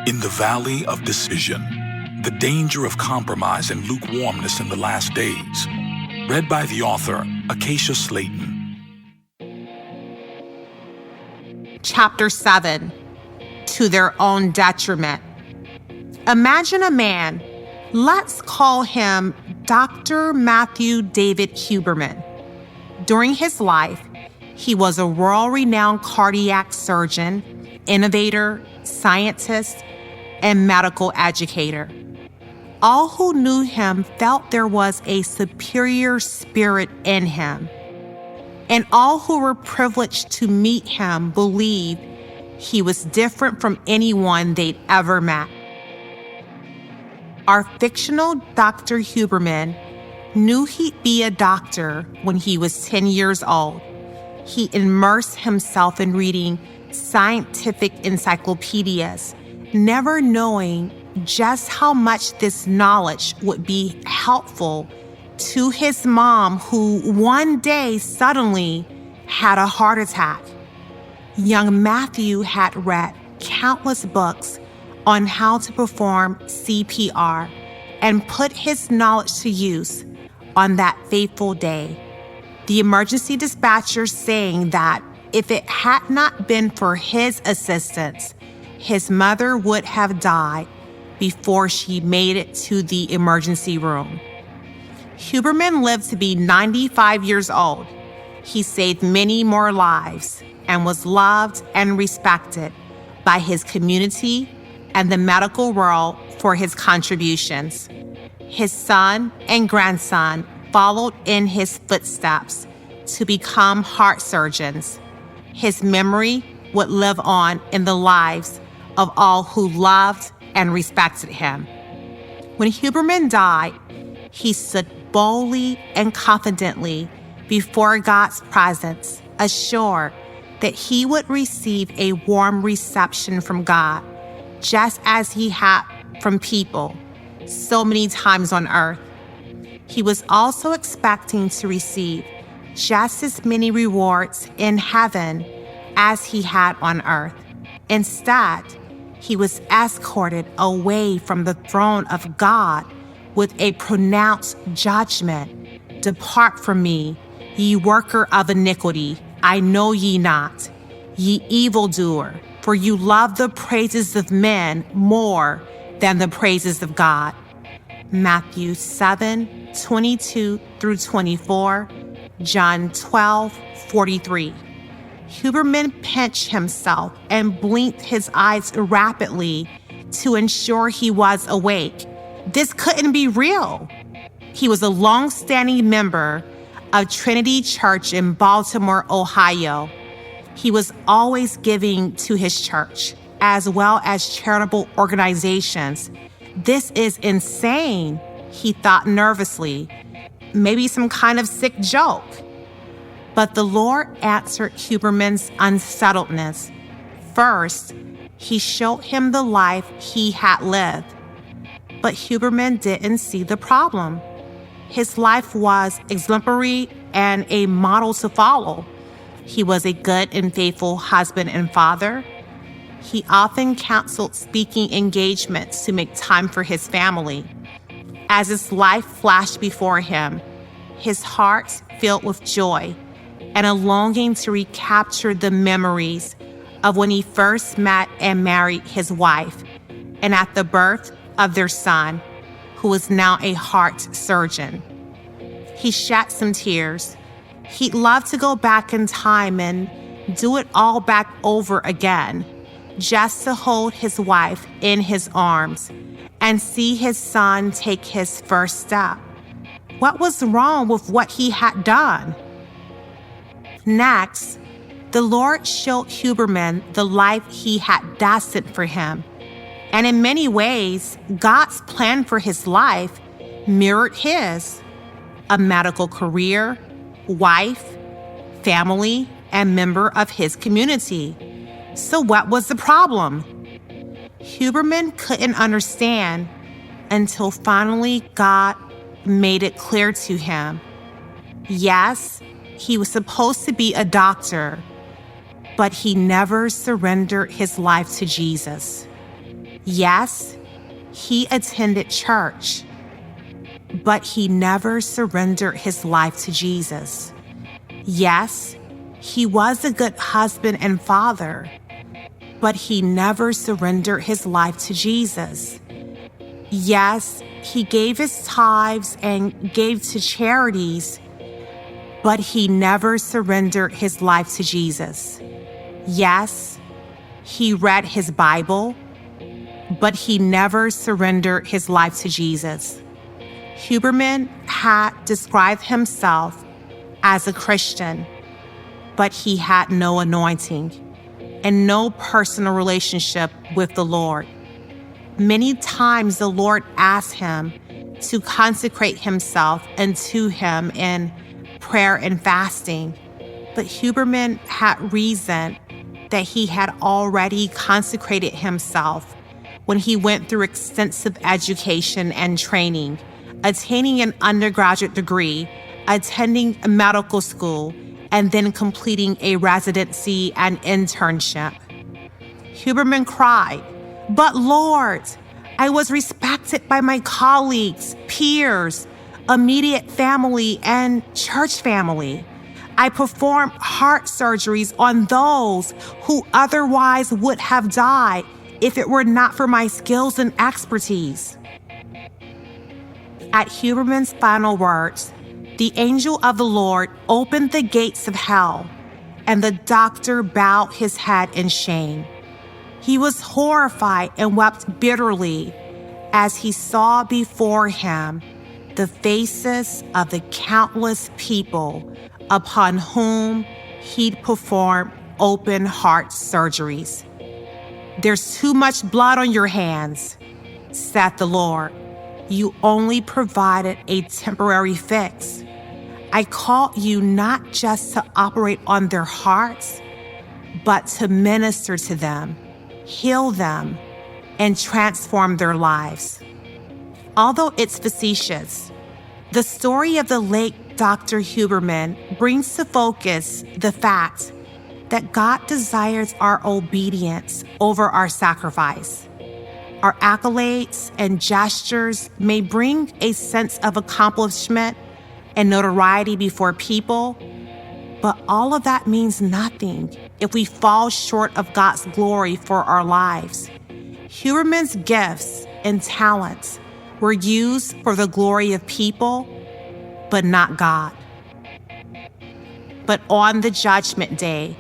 In the Valley of Decision, the danger of compromise and lukewarmness in the last days. Read by the author, Acacia Slayton. Chapter 7, To Their Own Detriment. Imagine a man, let's call him Dr. Matthew David Huberman. During his life, he was a world-renowned cardiac surgeon, innovator, scientist, and medical educator. All who knew him felt there was a superior spirit in him, and all who were privileged to meet him believed he was different from anyone they'd ever met. Our fictional Dr. Huberman knew he'd be a doctor when he was 10 years old. He immersed himself in reading scientific encyclopedias, never knowing just how much this knowledge would be helpful to his mom, who one day suddenly had a heart attack. Young Matthew had read countless books on how to perform CPR and put his knowledge to use on that fateful day. The emergency dispatcher saying that if it had not been for his assistance, his mother would have died before she made it to the emergency room. Huberman lived to be 95 years old. He saved many more lives and was loved and respected by his community and the medical world for his contributions. His son and grandson followed in his footsteps to become heart surgeons. His memory would live on in the lives of all who loved and respected him. When Huberman died, he stood boldly and confidently before God's presence, assured that he would receive a warm reception from God, just as he had from people so many times on earth. He was also expecting to receive just as many rewards in heaven as he had on earth. Instead, he was escorted away from the throne of God with a pronounced judgment. Depart from me, ye worker of iniquity. I know ye not, ye evildoer, for you love the praises of men more than the praises of God. Matthew 7:22-24, John 12:43. Huberman pinched himself and blinked his eyes rapidly to ensure he was awake. This couldn't be real. He was a long-standing member of Trinity Church in Baltimore, Ohio. He was always giving to his church, as well as charitable organizations. This is insane, he thought nervously. Maybe some kind of sick joke. But the Lord answered Huberman's unsettledness. First, he showed him the life he had lived. But Huberman didn't see the problem. His life was exemplary and a model to follow. He was a good and faithful husband and father. He often canceled speaking engagements to make time for his family. As his life flashed before him, his heart filled with joy and a longing to recapture the memories of when he first met and married his wife, and at the birth of their son, who was now a heart surgeon. He shed some tears. He'd love to go back in time and do it all back over again, just to hold his wife in his arms and see his son take his first step. What was wrong with what he had done? Next, the Lord showed Huberman the life he had destined for him. And in many ways, God's plan for his life mirrored his: a medical career, wife, family, and member of his community. So what was the problem? Huberman couldn't understand until finally God made it clear to him. Yes, he was supposed to be a doctor, but he never surrendered his life to Jesus. Yes, he attended church, but he never surrendered his life to Jesus. Yes, he was a good husband and father, but he never surrendered his life to Jesus. Yes, he gave his tithes and gave to charities, but he never surrendered his life to Jesus. Yes, he read his Bible, but he never surrendered his life to Jesus. Huberman had described himself as a Christian, but he had no anointing and no personal relationship with the Lord. Many times the Lord asked him to consecrate himself unto him in prayer and fasting, but Huberman had reasoned that he had already consecrated himself when he went through extensive education and training, attaining an undergraduate degree, attending medical school, and then completing a residency and internship. Huberman cried, "But Lord, I was respected by my colleagues, peers, immediate family, and church family. I performed heart surgeries on those who otherwise would have died if it were not for my skills and expertise." At Huberman's final words, the angel of the Lord opened the gates of hell, and the doctor bowed his head in shame. He was horrified and wept bitterly as he saw before him the faces of the countless people upon whom he'd performed open heart surgeries. "There's too much blood on your hands," said the Lord. "You only provided a temporary fix. I called you not just to operate on their hearts, but to minister to them, heal them, and transform their lives." Although it's facetious, the story of the late Dr. Huberman brings to focus the fact that God desires our obedience over our sacrifice. Our accolades and gestures may bring a sense of accomplishment and notoriety before people, but all of that means nothing if we fall short of God's glory for our lives. Huberman's gifts and talents were used for the glory of people, but not God. But on the judgment day,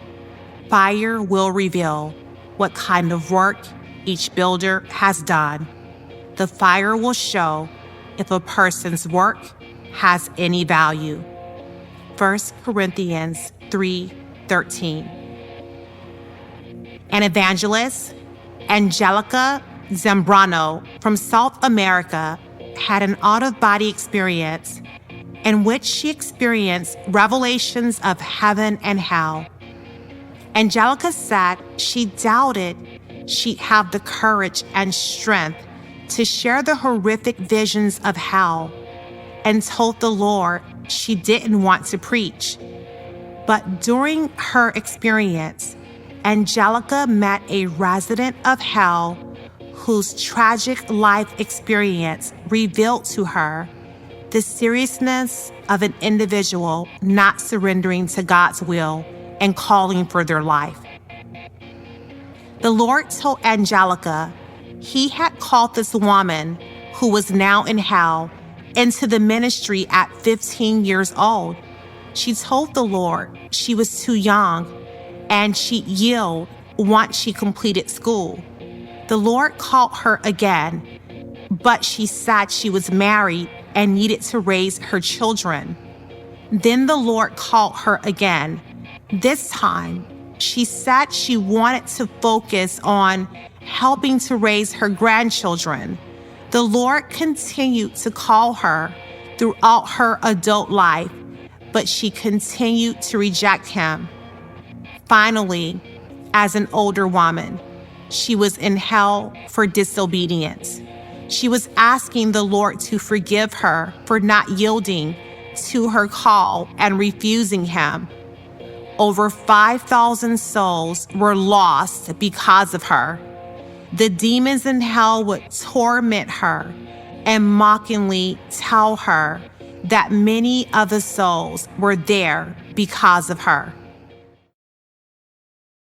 fire will reveal what kind of work each builder has done. The fire will show if a person's work has any value. 1 Corinthians 3:13. An evangelist, Angelica Zambrano from South America, had an out-of-body experience in which she experienced revelations of heaven and hell. Angelica said she doubted she'd have the courage and strength to share the horrific visions of hell, and told the Lord she didn't want to preach. But during her experience, Angelica met a resident of hell whose tragic life experience revealed to her the seriousness of an individual not surrendering to God's will and calling for their life. The Lord told Angelica he had called this woman, who was now in hell, into the ministry at 15 years old. She told the Lord she was too young and she'd yield once she completed school. The Lord called her again, but she said she was married and needed to raise her children. Then the Lord called her again. This time, she said she wanted to focus on helping to raise her grandchildren. The Lord continued to call her throughout her adult life, but she continued to reject him. Finally, as an older woman, she was in hell for disobedience. She was asking the Lord to forgive her for not yielding to her call and refusing him. Over 5,000 souls were lost because of her. The demons in hell would torment her and mockingly tell her that many of the souls were there because of her.